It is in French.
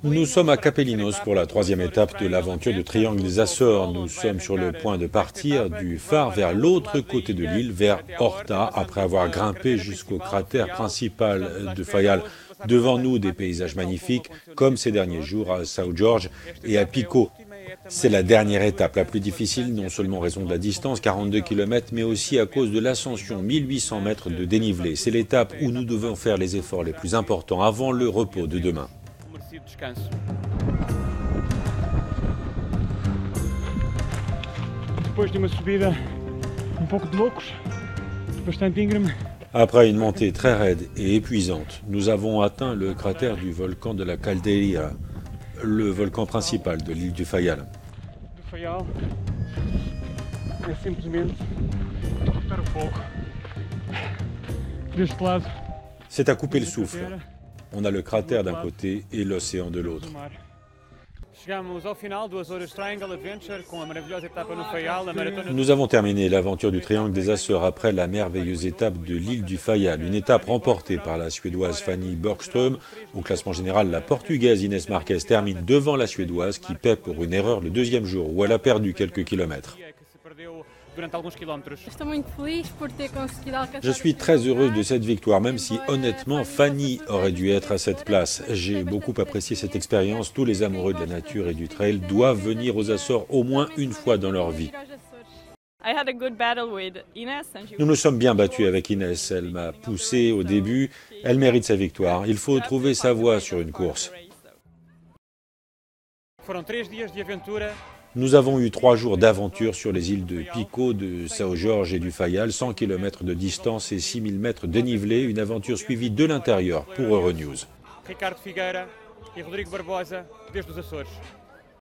Nous sommes à Capelinos pour la troisième étape de l'aventure du triangle des Açores. Nous sommes sur le point de partir du phare vers l'autre côté de l'île, vers Horta, après avoir grimpé jusqu'au cratère principal de Fayal. Devant nous, des paysages magnifiques, comme ces derniers jours à São Jorge et à Pico. C'est la dernière étape, la plus difficile, non seulement en raison de la distance, 42 km, mais aussi à cause de l'ascension, 1800 mètres de dénivelé. C'est l'étape où nous devons faire les efforts les plus importants avant le repos de demain. Après une montée très raide et épuisante, nous avons atteint le cratère du volcan de la Caldeira, le volcan principal de l'île du Fayal. C'est à couper le souffle. On a le cratère d'un côté et l'océan de l'autre. Nous avons terminé l'aventure du triangle des Açores après la merveilleuse étape de l'île du Fayal, une étape remportée par la Suédoise Fanny Björkström. Au classement général, la Portugaise Inés Marquez termine devant la Suédoise qui paie pour une erreur le deuxième jour où elle a perdu quelques kilomètres. Je suis très heureuse de cette victoire, même si honnêtement Fanny aurait dû être à cette place. J'ai beaucoup apprécié cette expérience. Tous les amoureux de la nature et du trail doivent venir aux Açores au moins une fois dans leur vie. Nous nous sommes bien battus avec Inès. Elle m'a poussé au début. Elle mérite sa victoire. Il faut trouver sa voie sur une course. Nous avons eu 3 jours d'aventure sur les îles de Pico, de São Jorge et du Fayal, 100 km de distance et 6000 mètres dénivelé, une aventure suivie de l'intérieur pour Euronews.